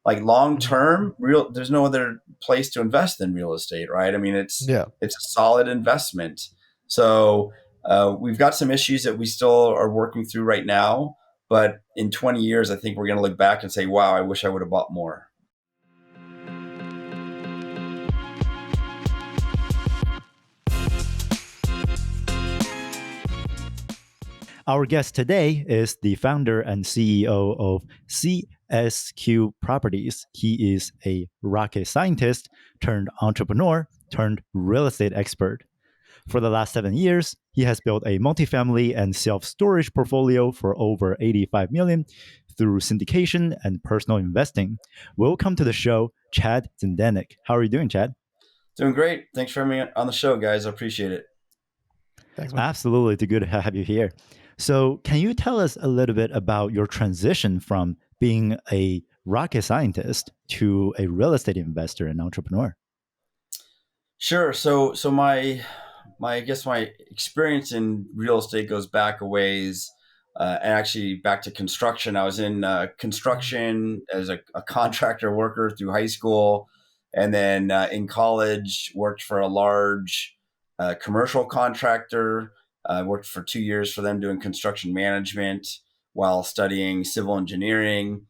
like long Mhm. term, there's no other place to invest in real estate, right? I mean, Yeah. it's a solid investment. So we've got some issues that we still are working through right now, but in 20 years, I think we're going to look back and say, "Wow, I wish I would have bought more." Our guest today is the founder and CEO of CSQ Properties. He is a rocket scientist turned entrepreneur turned real estate expert. For the last 7 years, he has built a multifamily and self-storage portfolio for over 85 million through syndication and personal investing. Welcome to the show, Chad Zdenek. How are you doing, Chad? Doing great. Thanks for having me on the show, guys. I appreciate it. Thanks, man. Absolutely, it's good to have you here. So, can you tell us a little bit about your transition from being a rocket scientist to a real estate investor and entrepreneur? Sure. So my I guess my experience in real estate goes back a ways, and actually back to construction. I was in Mhm. construction as a contractor worker through high school, and then in college worked for a large commercial contractor. I worked for 2 years for them doing construction management while studying civil engineering.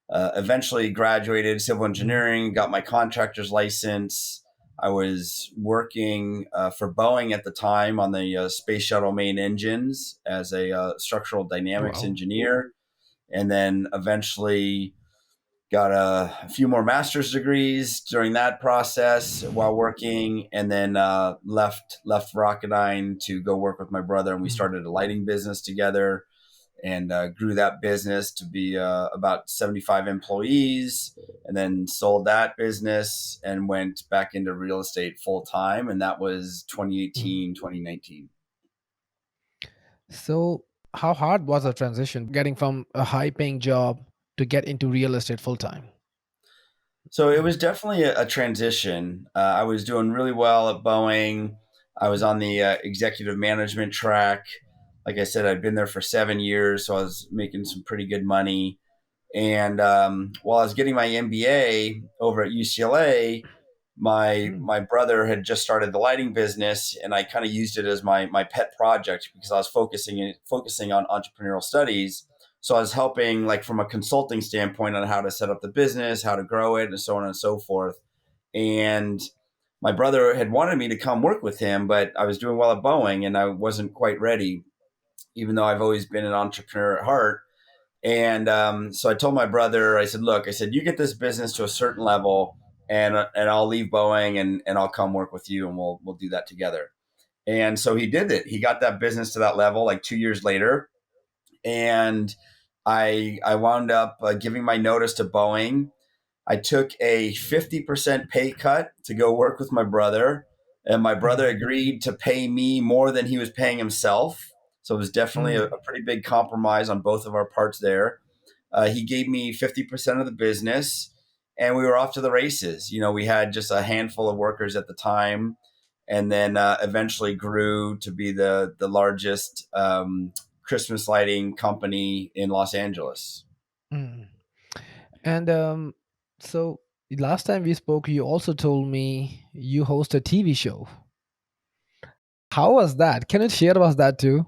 Eventually graduated civil Mhm. engineering, got my contractor's license. I was working for Boeing at the time on the space shuttle main engines as a structural dynamics Wow. engineer, and then eventually got a few more master's degrees during that process while working, and then left Rocketdyne to go work with my brother, and we Mhm. started a lighting business together and grew that business to be about 75 employees, and then sold that business and went back into real estate full time. And that was Mhm. 2018, 2019. So, how hard was the transition getting from a high paying job to get into real estate full time? So it was definitely a transition. I was doing really well at Boeing. I was on the executive management track. Like I said, I'd been there for 7 years, so I was making some pretty good money. And while I was getting my MBA over at UCLA, Mm. my brother had just started the lighting business, and I kind of used it as my pet project because I was focusing on entrepreneurial studies. So I was helping, like, from a consulting standpoint, on how to set up the business, how to grow it, and so on and so forth. And my brother had wanted me to come work with him, but I was doing well at Boeing and I wasn't quite ready, even though I've always been an entrepreneur at heart. And so I told my brother, I said, "Look, I said, you get this business to a certain level, and I'll leave Boeing and I'll come work with you, and we'll do that together." And so he did it. He got that business to that level like 2 years later, and I wound up giving my notice to Boeing. I took a 50% pay cut to go work with my brother, and my brother Mhm. agreed to pay me more than he was paying himself. So it was definitely Mm. a pretty big compromise on both of our parts there. He gave me 50% of the business, and we were off to the races. You know, we had just a handful of workers at the time, and then eventually grew to be the largest Christmas lighting company in Los Angeles. Mm. And so last time we spoke, you also told me you host a TV show. How was that? Can you share about that too?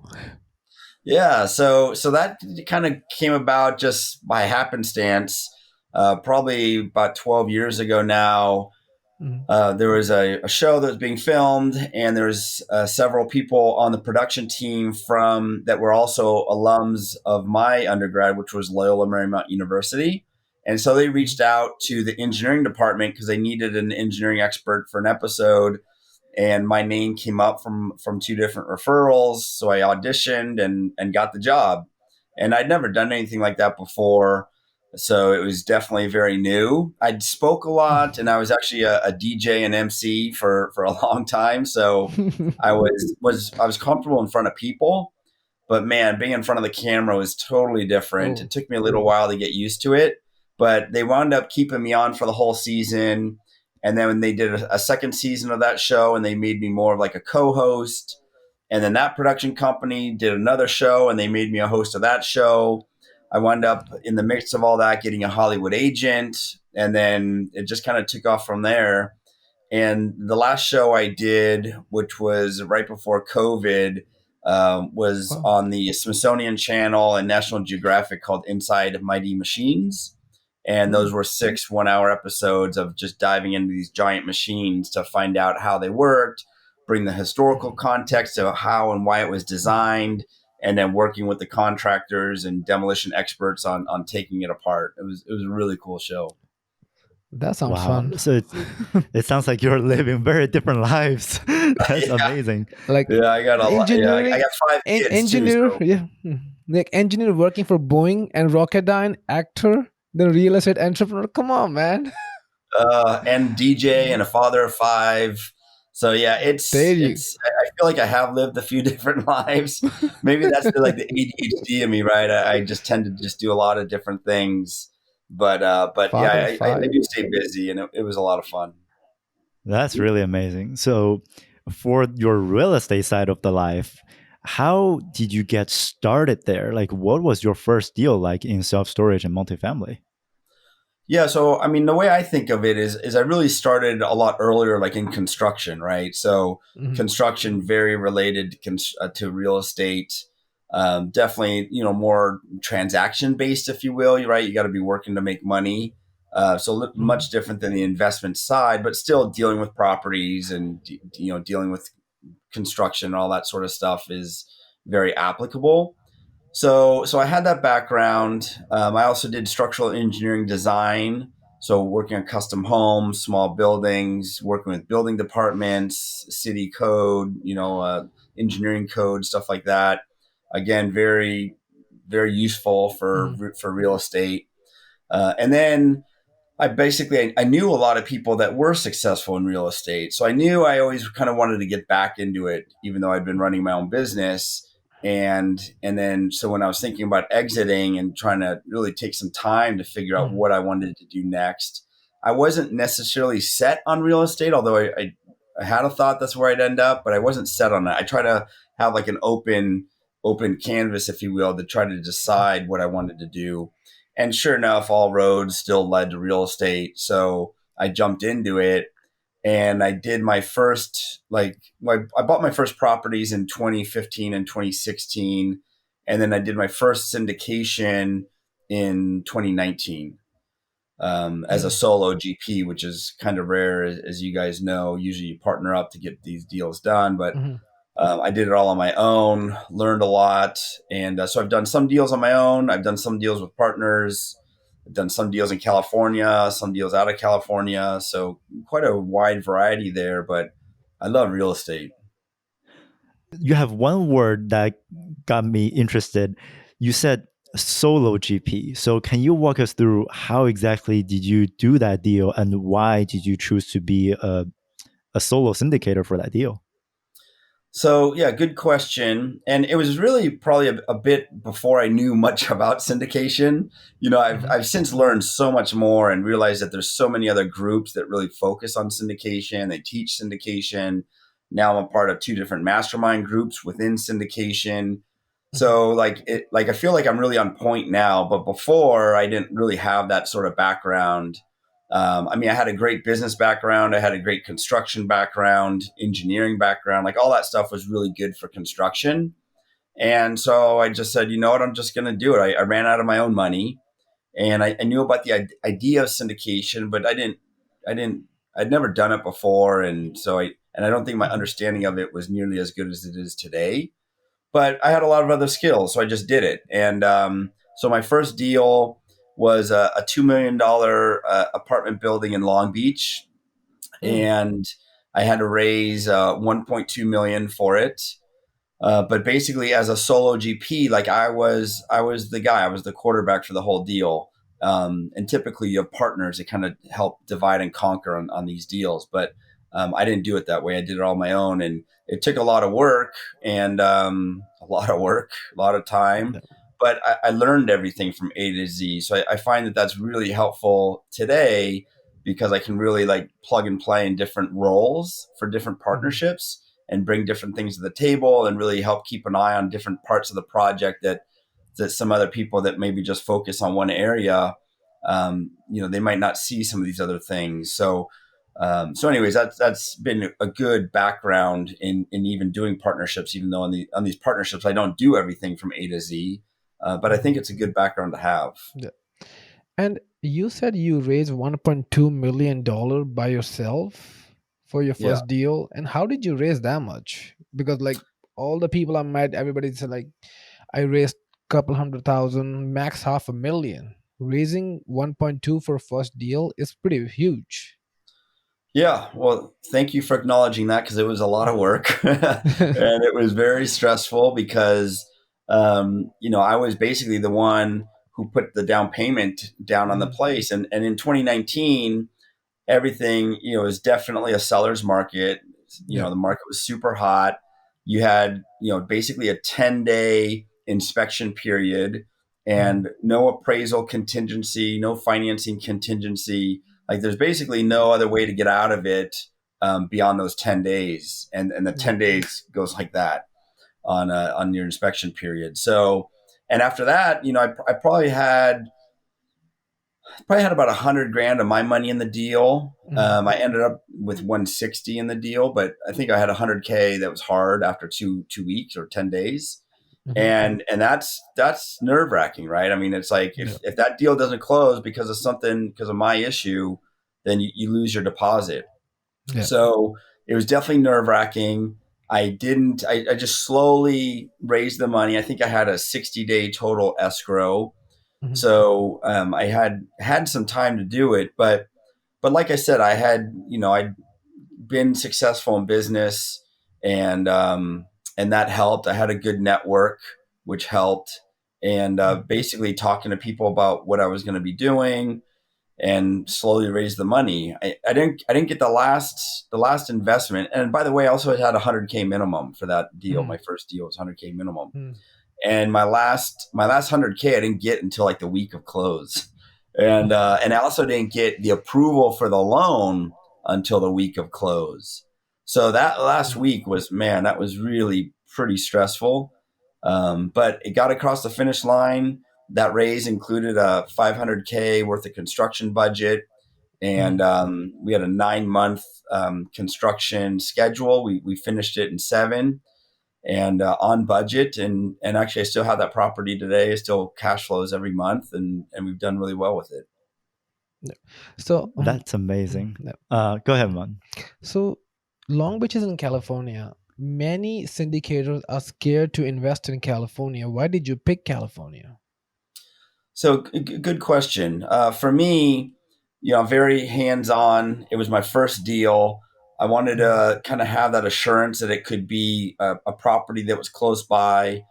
Yeah, so that kind of came about just by happenstance. Probably about 12 years ago now, Mhm. there was a show that was being filmed, and there was several people on the production team from that were also alums of my undergrad, which was Loyola Marymount University. And so they Mhm. reached out to the engineering department because they needed an engineering expert for an episode, and my name came up from two different referrals. So I auditioned and got the job, and I'd never done anything like that before. So it was definitely very new. I spoke a lot, and I was actually a DJ and MC for a long time. So I was comfortable in front of people, but man, being in front of the camera was totally different. Oh. It took me a little while to get used to it, but they wound up keeping me on for the whole season. And then when they did a second season of that show, and they made me more of like a co-host. And then that production company did another show, and they made me a host of that show. I wound up in the midst of all that getting a Hollywood agent, and then it just kind of took off from there. And the last show I did, which was right before COVID, was Wow. on the Smithsonian Channel and National Geographic, called Inside Mighty Machines. And those Mm. were 6 1-hour episodes of just diving into these giant machines to find out how they worked, bring the historical context of how and why it was designed, and then working with the contractors and demolition experts on taking it apart. It was a really cool show. That sounds Wow. fun. So it sounds like you're living very different lives. That's Yeah, amazing. Like yeah, I got a lot. Yeah, I engineering, got 5 kids too. engineer, So yeah, like engineer working for Boeing and Rocketdyne, actor, then real estate entrepreneur. Come on, man. and DJ and a father of 5. So yeah, There it's you. it's. I feel like I have lived a few different lives. Maybe that's like the ADHD in me, right? I just tend to just do a lot of different things. But yeah, Father of I five. do stay busy, and it was a lot of fun. That's really amazing. So, for your real estate side of the life, how did you get started there? Like, what was your first deal like in self storage and multifamily? Yeah, so I mean, the way I think of it is I really started a lot earlier, like in construction, right? So Mhm, construction very related to real estate. Definitely, more transaction based, if you will. You're right. You got to be working to make money. mhm, Much different than the investment side, but still dealing with properties and dealing with construction and all that sort of stuff is very applicable. So I had that background. I also did structural engineering design, so working on custom homes, small buildings, working with building departments, city code, engineering code, stuff like that. Again, very very useful for mhm, for real estate. And then I knew a lot of people that were successful in real estate. So I knew I always kind of wanted to get back into it, even though I'd been running my own business. And then so when I was thinking about exiting and trying to really take some time to figure out mhm, what I wanted to do next, I wasn't necessarily set on real estate, although I had a thought that's where I'd end up, but I wasn't set on that. I try to have like an open canvas, if you will, to try to decide what I wanted to do. And sure enough, all roads still led to real estate. So I jumped into it, and I did my first, I bought my first properties in 2015 and 2016. And then I did my first syndication in 2019, as a mhm, solo GP, which is kind of rare, as you guys know. Usually you partner up to get these deals done, but mhm. I did it all on my own, learned a lot. And so I've done some deals on my own. I've done some deals with partners. I've done some deals in California, some deals out of California. So quite a wide variety there, but I love real estate. You have one word that got me interested. You said solo GP. So, can you walk us through how exactly did you do that deal and why did you choose to be a solo syndicator for that deal? So yeah, good question. And it was really probably a bit before I knew much about syndication. Mhm, I've since learned so much more and realized that there's so many other groups that really focus on syndication. They teach syndication. Now I'm a part of 2 different mastermind groups within syndication. mhm, So like I feel like I'm really on point now, but before I didn't really have that sort of background. I mean, I had a great business background. I had a great construction background, engineering background. Like all that stuff was really good for construction. And so I just said, you know what, I'm just going to do it. I ran out of my own money, and I knew about the idea of syndication, but I didn't, I'd never done it before. And I don't think my mhm, understanding of it was nearly as good as it is today. But I had a lot of other skills, so I just did it. And so my first deal was a $2 million apartment building in Long Beach, mm, and I had to raise 1.2 million for it. But basically, as a solo GP, like I was the guy. I was the quarterback for the whole deal. And typically, you have partners that kind of help divide and conquer on these deals. But I didn't do it that way. I did it all on my own, and it took a lot of work and a lot of time. yeah, But I learned everything from A to Z. So I find that that's really helpful today because I can really like plug and play in different roles for different mhm, partnerships and bring different things to the table and really help keep an eye on different parts of the project that that some other people that maybe just focus on one area, they might not see some of these other things. So anyways, that's been a good background in even doing partnerships, even though on these partnerships, I don't do everything from A to Z. But I think it's a good background to have. Yeah. And you said you raised $1.2 million by yourself for your Yeah. first deal. And how did you raise that much? Because like all the people I met, everybody said like I raised couple 100,000, max half a million. Raising 1.2 for a first deal is pretty huge. Yeah, well, thank you for acknowledging that because it was a lot of work and it was very stressful because, I was basically the one who put the down payment down on the Mm, place. And in 2019, everything, is definitely a seller's market. yeah. The market was super hot. You had, basically a 10-day inspection period Mhm. and no appraisal contingency, no financing contingency. Like there's basically no other way to get out of it beyond those 10 days. And the Yeah. 10 days goes like that on your inspection period. So, and after that, I probably had about 100 grand of my money in the deal. Mhm. I ended up with 160 in the deal, but I think I had 100K that was hard after two weeks or 10 days. Mhm. And that's nerve wracking, right? I mean, it's like Yeah. if that deal doesn't close because of my issue, then you lose your deposit. Yeah. So it was definitely nerve wracking. I just slowly raised the money. I think I had a 60-day total escrow. Mhm. So I had some time to do it, but like I said, I'd been successful in business, and that helped. I had a good network, which helped, and basically talking to people about what I was going to be doing, and slowly raise the money. I didn't get the last investment, and by the way, I also had 100K minimum for that deal. Mhm. My first deal was 100K minimum, Mhm. and my last 100K I didn't get until like the week of close, and I also didn't get the approval for the loan until the week of close. So that last Mhm. week was, man, that was really pretty stressful, but it got across the finish line. That raise included a 500K worth of construction budget, and Mhm. we had a 9 month construction schedule. We finished it in 7, and on budget, and actually I still have that property today. It still cash flows every month, and we've done really well with it. Yeah. So, That's amazing. yeah. Go ahead, man. So Long Beach is in California. Many syndicators are scared to invest in California. Why did you pick California? So good question. For me, very hands on. It was my first deal. I wanted Mhm. to kind of have that assurance that it could be a property that was close by.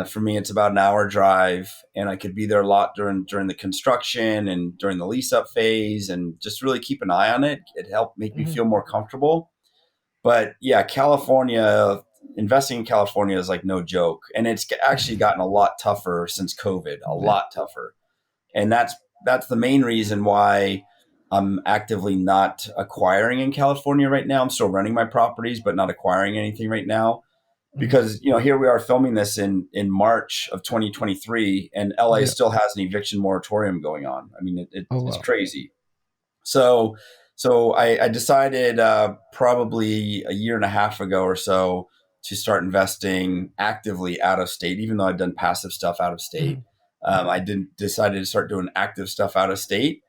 For me, it's about an hour drive, and I could be there a lot during the construction and during the lease up phase, and just really keep an eye on it. It helped make me Mhm. feel more comfortable. But yeah, California, investing in California is like no joke, and it's actually gotten a lot tougher since COVID. A Yeah. lot tougher, and that's the main reason why I'm actively not acquiring in California right now. I'm still running my properties, but not acquiring anything right now Mhm. because here we are filming this in March of 2023, and LA Yeah. still has an eviction moratorium going on. I mean, Oh it's wow. crazy. So I decided probably a year and a half ago or so to start investing actively out of state, even though I've done passive stuff out of state. Mhm. I didn't decided to start doing active stuff out of state,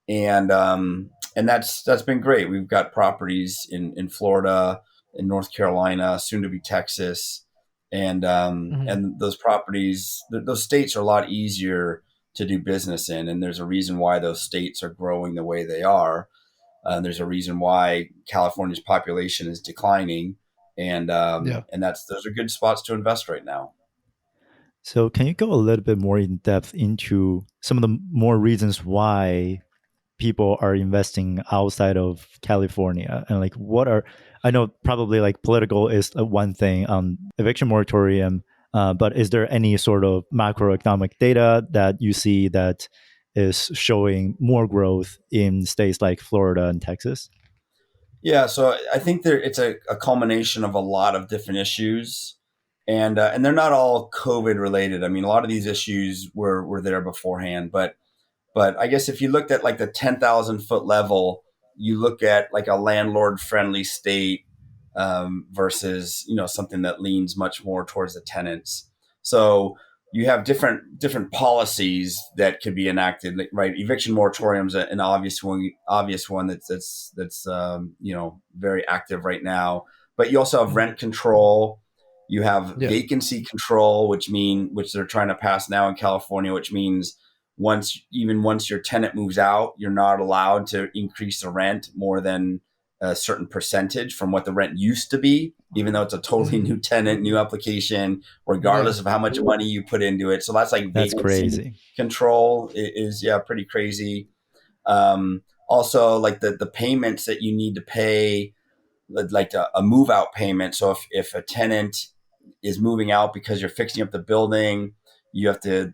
and that's been great. We've got properties in Florida, in North Carolina, soon to be Texas, Mhm. and those properties, those states are a lot easier to do business in, and there's a reason why those states are growing the way they are. There's a reason why California's population is declining, and Yeah. those are good spots to invest right now. So, can you go a little bit more in depth into some of the more reasons why people are investing outside of California? And like, what are, I know probably like political is one thing, eviction moratorium, but is there any sort of macroeconomic data that you see that is showing more growth in states like Florida and Texas? Yeah, so I think it's a culmination of a lot of different issues. and they're not all COVID related. I mean, a lot of these issues were there beforehand, but I guess if you looked at like the 10,000 foot level, you look at like a landlord friendly state versus something that leans much more towards the tenants. So you have different policies that could be enacted, right? Eviction moratoriums, an obvious one that's very active right now. But you also have Mhm. rent control. You have Yeah. vacancy control, which they're trying to pass now in California, which means once your tenant moves out, you're not allowed to increase the rent more than a certain percentage from what the rent used to be, even though it's a totally Mhm. new tenant, new application, Yeah. regardless of how much money you put into it. So that's like That's vacancy crazy. control is yeah, pretty crazy. Also, like the payments that you need to pay, like a move out payment. So if a tenant is moving out because you're fixing up the building, you have to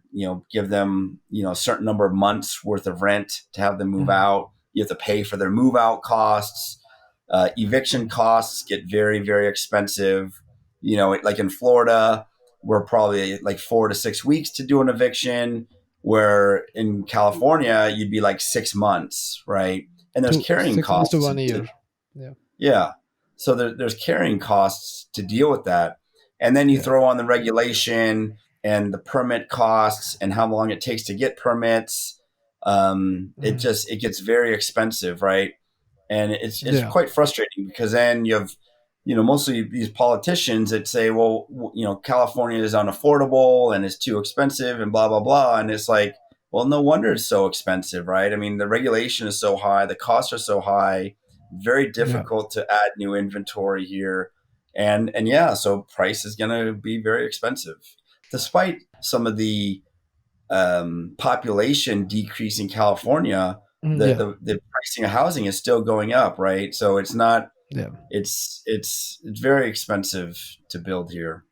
give them a certain number of months worth of rent to have them move Mhm. out. You have to pay for their move out costs. Eviction costs get very, very expensive. Like in Florida, we're probably like 4 to 6 weeks to do an eviction, where in California you'd be like 6 months, right? And there's Two carrying 6 months to costs 1 year. Yeah. yeah. So there's carrying costs to deal with that. And then you Yeah. throw on the regulation and the permit costs and how long it takes to get permits. Mhm. It gets very expensive, right? And it's Yeah. quite frustrating because then you have, mostly these politicians that say, well, California is unaffordable and it's too expensive and blah, blah, blah. And it's like, well, no wonder it's so expensive, right? I mean, the regulation is so high, the costs are so high, very Yeah. difficult to add new inventory here. And yeah, so price is going to be very expensive. Despite some of the population decrease in California, Yeah. the pricing of housing is still going up, right? So it's not Yeah. it's very expensive to build here.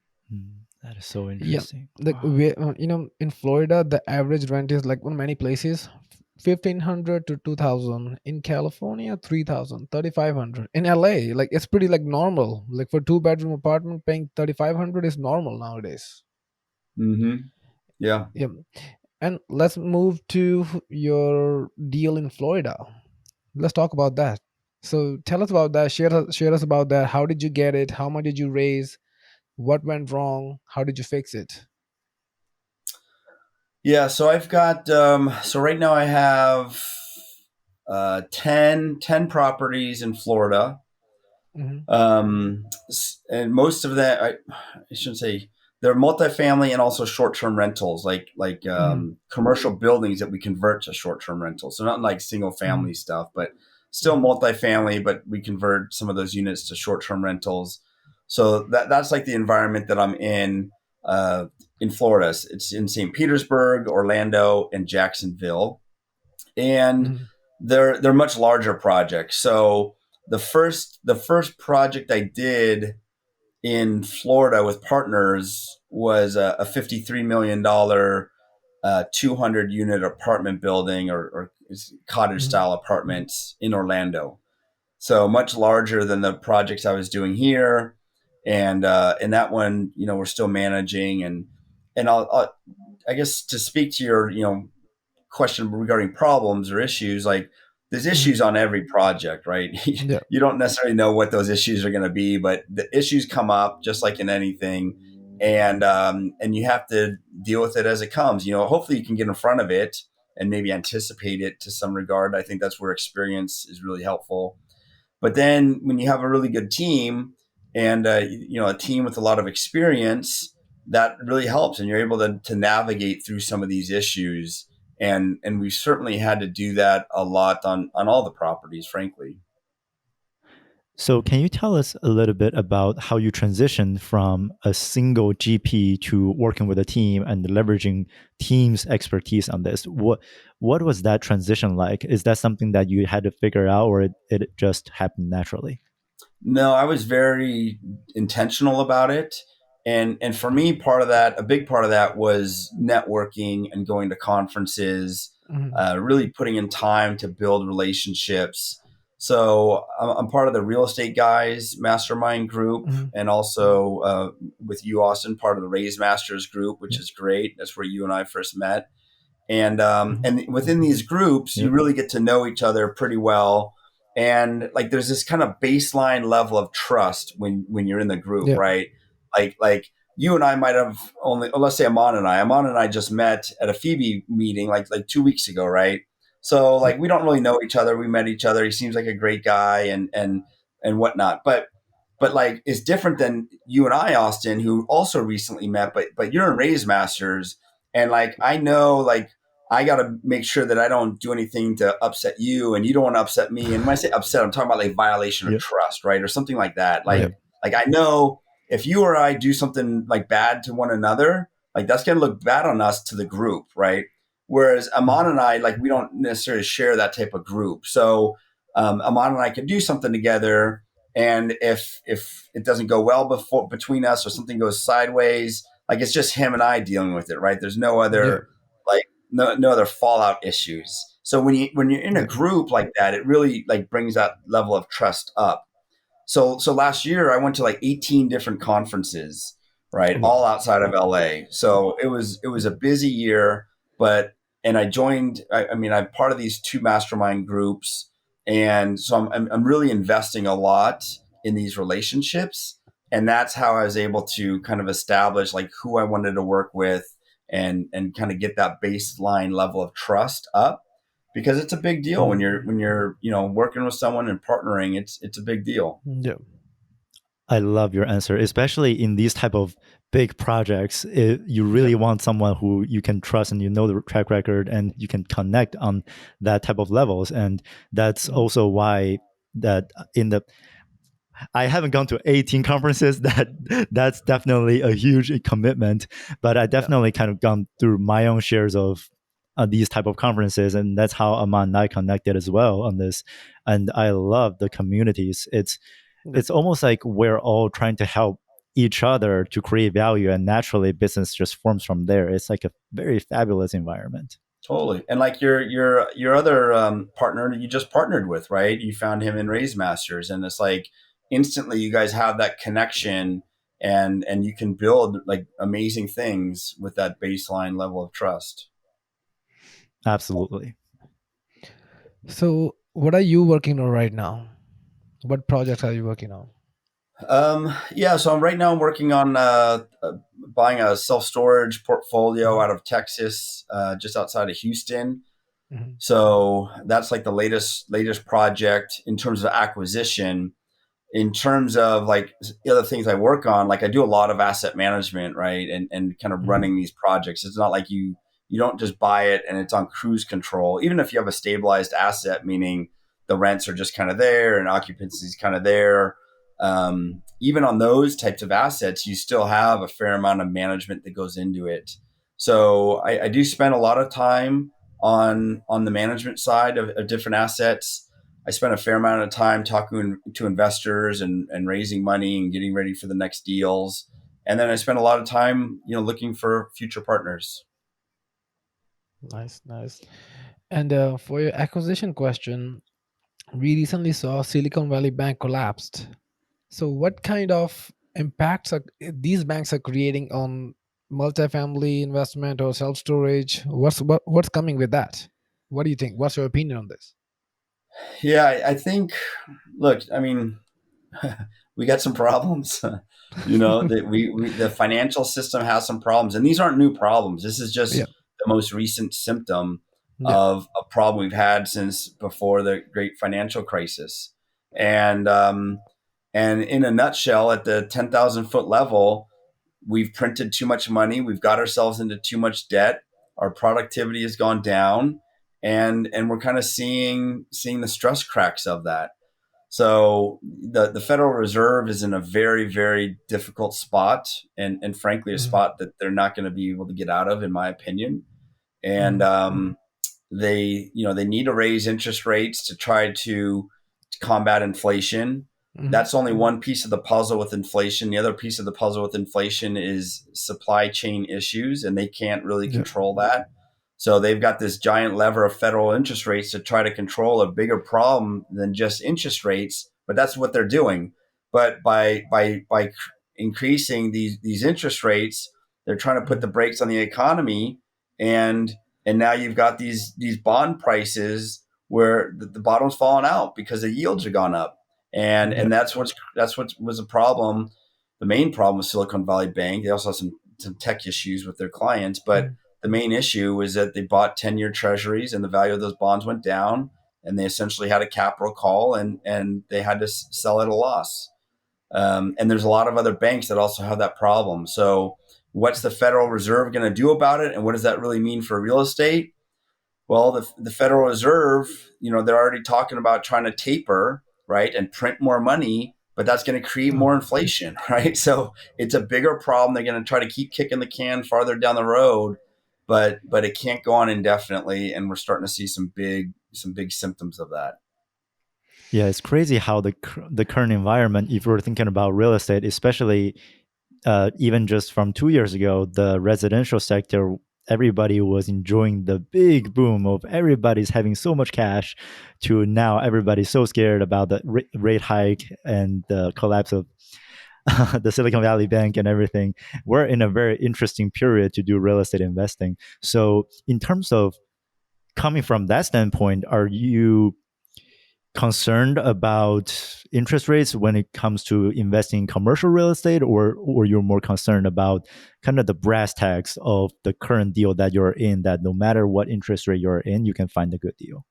That is so Yeah. interesting. Like Wow. we, in Florida, the average rent is like in many places 1,500 to 2,000. In California, 3,000, 3,500. In LA, like it's pretty like normal. Like for 2 bedroom apartment, paying 3,500 is normal nowadays. Mm-hmm. Yeah. Yeah. And let's move to your deal in Florida. Let's talk about that. So tell us about that. Share us about that. How did you get it? How much did you raise? What went wrong? How did you fix it? Yeah. So I've got so right now I have 10 properties in Florida. Hmm. And most of that, I shouldn't say, they're multifamily and also short-term rentals, like Hmm. commercial buildings that we convert to short-term rentals. So not like single-family Hmm. stuff, but still Hmm. multifamily. But we convert some of those units to short-term rentals. So that's like the environment that I'm in Florida. It's in St. Petersburg, Orlando, and Jacksonville, and Hmm. they're much larger projects. So the first project I did in Florida with partners was a $53 million 200 unit apartment building or cottage Hmm. style apartments in Orlando. So much larger than the projects I was doing here, and that one, we're still managing, and I guess to speak to your question regarding problems or issues, like there's Hmm. issues on every project, right? Yeah. You don't necessarily know what those issues are going to be, but the issues come up just like in anything, and you have to deal with it as it comes. Hopefully you can get in front of it and maybe anticipate it to some regard. I think that's where experience is really helpful. But then when you have a really good team and a team with a lot of experience, that really helps, and you're able to navigate through some of these issues. And we certainly had to do that a lot on all the properties, frankly. So, can you tell us a little bit about how you transitioned from a single GP to working with a team and leveraging team's expertise on this? What was that transition like? Is that something that you had to figure out, or it just happened naturally? No, I was very intentional about it. And for me, a big part of that was networking and going to conferences, Hmm. really putting in time to build relationships. So I'm part of the real estate guys mastermind group, Mhm. and also with you, Austin, part of the Raise Masters group, which Yeah. is great. That's where you and I first met. Mhm. And within these groups, you Yep. really get to know each other pretty well. And like there's this kind of baseline level of trust when you're in the group, Yeah. right? Like you and I might have only, let's say Amon and I just met at a Phoebe meeting like 2 weeks ago, right? So Yeah. like we don't really know each other. We met each other. He seems like a great guy and whatnot. But like it's different than you and I, Austin, who also recently met, but you're in Raise Masters, and like I know like I got to make sure that I don't do anything to upset you, and you don't want to upset me. And when I say upset, I'm talking about like violation of Yep. trust, right, or something like that. Yeah. Like I know if you or I do something like bad to one another, like that's going to look bad on us to the group, right? Whereas Amon Mhm. and I, like we don't necessarily share that type of group. So Amon and I can do something together, and if it doesn't go well between us or something goes sideways, like it's just him and I dealing with it, right? There's no Yeah. other like no other fallout issues. So when you're in a Yeah. group like that, it really like brings that level of trust up. So last year I went to like 18 different conferences, right? Wow. All outside of LA. So it was a busy year, but and I joined I mean I'm part of these two mastermind groups, and so I'm really investing a lot in these relationships, and that's how I was able to kind of establish like who I wanted to work with, and kind of get that baseline level of trust up, because it's a big deal when Mhm. you're working with someone and partnering. It's a big deal. Yeah. I love your answer, especially in these type of big projects. You Yeah. really want someone who you can trust and you know the track record and you can connect on that type of levels. And that's Mhm. also why that in the I haven't gone to 18 conferences. That's definitely a huge commitment. But I Yeah. definitely kind of gone through my own shares of these type of conferences, and that's how Aman and I connected as well on this. And I love the communities. Yeah. It's almost like we're all trying to help each other to create value, and naturally business just forms from there. It's like a very fabulous environment. Totally. And like your other partner that you just partnered with, right? You found him in Raise Masters, and it's like instantly you guys have that connection, and you can build like amazing things with that baseline level of trust. Absolutely. So, what are you working on right now? What projects are you working on? Yeah, so right now I'm working on buying a self storage portfolio Mhm. out of Texas, just outside of Houston. Mhm. So that's like the latest project in terms of acquisition. In terms of like the other things I work on, like I do a lot of asset management, right? And kind of Mhm. running these projects. It's not like you don't just buy it and it's on cruise control. Even if you have a stabilized asset, meaning the rents are just kind of there and occupancy is kind of there. Even on those types of assets, you still have a fair amount of management that goes into it. So I do spend a lot of time on the management side of different assets. I spent a fair amount of time talking to investors and raising money and getting ready for the next deals. And then I spent a lot of time, looking for future partners. Nice, nice. And for your acquisition question, we recently saw Silicon Valley Bank collapsed. So, what kind of impacts are these banks are creating on multifamily investment or self storage? What's coming with that? What do you think? What's your opinion on this? Yeah, I think, look, I mean, we got some problems. That the financial system has some problems, and these aren't new problems. This is Yeah, just the most recent symptom yeah. of a problem we've had since before the great financial crisis. And and in a nutshell, at the 10,000 foot level, we've printed too much money. We've got ourselves into too much debt. Our productivity has gone down, and we're kind of seeing the stress cracks of that. So the Federal Reserve is in a very, very difficult spot, and frankly a Mhm. spot that they're not going to be able to get out of, in my opinion. And Mhm. they need to raise interest rates to try to combat inflation. Mhm. That's only one piece of the puzzle with inflation. The other piece of the puzzle with inflation is supply chain issues, and they can't really Yeah. control that. So they've got this giant lever of federal interest rates to try to control a bigger problem than just interest rates. But that's what they're doing. But by increasing these interest rates, they're trying to put the brakes on the economy, and now you've got these bond prices where the bottom's fallen out because the yields have gone up, and that's what was a problem. The main problem with Silicon Valley Bank. They also have some tech issues with their clients, but the main issue is that they bought 10-year treasuries and the value of those bonds went down, and they essentially had a capital call, and they had to sell at a loss. And there's a lot of other banks that also have that problem. So what's the Federal Reserve going to do about it? And what does that really mean for real estate? Well, the Federal Reserve, they're already talking about trying to taper, right, and print more money, but that's going to create more inflation, right? So it's a bigger problem. They're going to try to keep kicking the can farther down the road, but it can't go on indefinitely, and we're starting to see some big symptoms of that. Yeah, it's crazy how the current environment, if we're thinking about real estate, especially even just from 2 years ago, the residential sector, everybody was enjoying the big boom of everybody's having so much cash, to now everybody's so scared about the rate hike and the collapse of the Silicon Valley Bank and everything. We're in a very interesting period to do real estate investing. So in terms of coming from that standpoint, are you concerned about interest rates when it comes to investing in commercial real estate, or you're more concerned about kind of the brass tacks of the current deal that you're in, that no matter what interest rate you're in, you can find a good deal?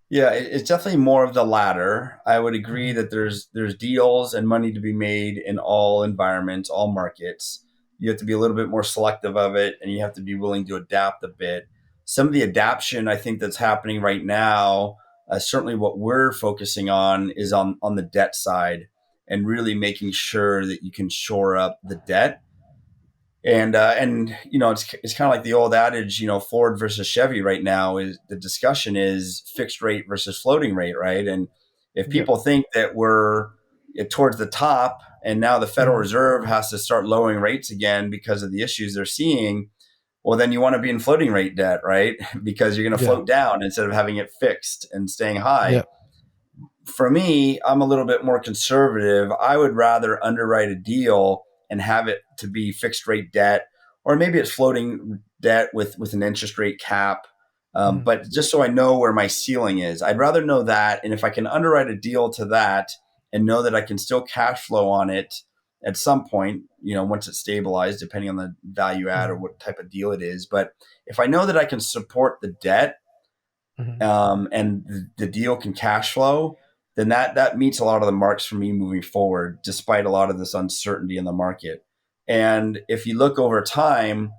Yeah, it's definitely more of the latter. I would agree that there's deals and money to be made in all environments, all markets. You have to be a little bit more selective of it, and you have to be willing to adapt a bit. Some of the adaption I think that's happening right now, certainly what we're focusing on is on the debt side, and really making sure that you can shore up the debt. And it's kind of like the old adage, Ford versus Chevy right now. Is the discussion is fixed rate versus floating rate, right? And if Yeah. people think that we're towards the top, and now the Federal Reserve has to start lowering rates again because of the issues they're seeing, well, then you want to be in floating rate debt, right? Because you're going to Yeah. float down instead of having it fixed and staying high. Yeah. For me, I'm a little bit more conservative. I would rather underwrite a deal and have it to be fixed rate debt, or maybe it's floating debt with an interest rate cap. But just so I know where my ceiling is, I'd rather know that. And if I can underwrite a deal to that and know that I can still cash flow on it at some point, once it's stabilized, depending on the value add or what type of deal it is. But if I know that I can support the debt, and the deal can cash flow, then that meets a lot of the marks for me moving forward, despite a lot of this uncertainty in the market. And if you look over time,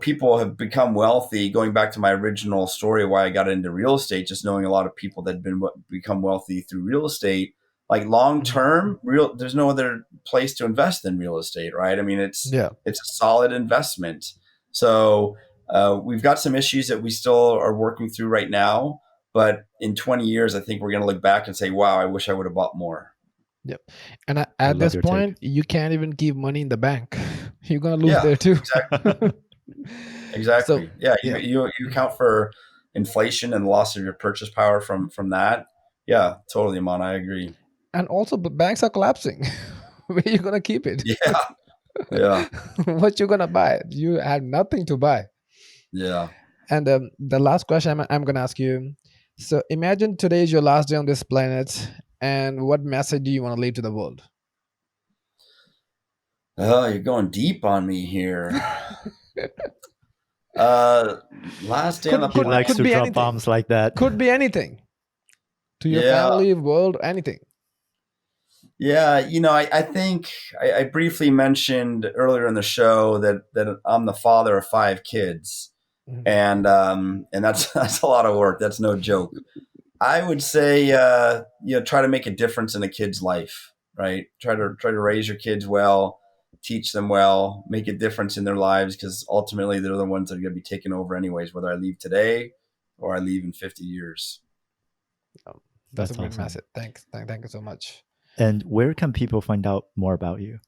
people have become wealthy. Going back to my original story, why I got into real estate, just knowing a lot of people that have become wealthy through real estate. Like long term, there's no other place to invest in real estate, right? I mean, it's a solid investment. So we've got some issues that we still are working through right now, but in 20 years, I think we're going to look back and say, "Wow, I wish I would have bought more." Yep. And I at love this your take. point, you can't even keep money in the bank. You're gonna lose there too. Exactly. So You account for inflation and the loss of your purchase power from that. Yeah, totally, Amon. I agree. and also the banks are collapsing. Where you gonna keep it? Yeah. What you gonna buy? You have nothing to buy. Yeah. And the last question I'm gonna ask you. So imagine today is your last day on this planet, and what message do you want to leave to the world? Oh, you're going deep on me here. Last day on the He likes planet. to be drop anything. bombs like that. Could be anything. To your Yeah. family, world, anything. Yeah, I think I briefly mentioned earlier in the show that I'm the father of 5 kids, and that's that's a lot of work. That's no joke. I would say, try to make a difference in a kid's life, right? Try to raise your kids well, teach them well, make a difference in their lives, because ultimately they're the ones that are going to be taken over anyways, whether I leave today or I leave in 50 years. That's a That's great awesome. message. Thanks. Thank you so much. And where can people find out more about you?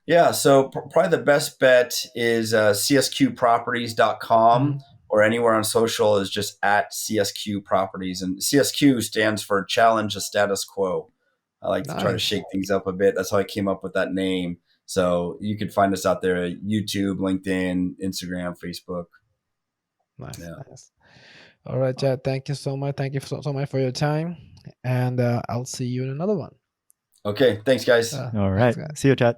Yeah, so probably the best bet is csqproperties.com, Mhm. or anywhere on social is just at CSQ Properties. And CSQ stands for Challenge the Status Quo. I like to try to Nice. shake things up a bit. That's how I came up with that name. So you can find us out there at YouTube, LinkedIn, Instagram, Facebook. Nice. Yeah. Nice. All right, Chad. Thank you so much. Thank you so much for your time. And I'll see you in another one. Okay. Thanks, guys. All Thanks, right. guys. See you, Chad.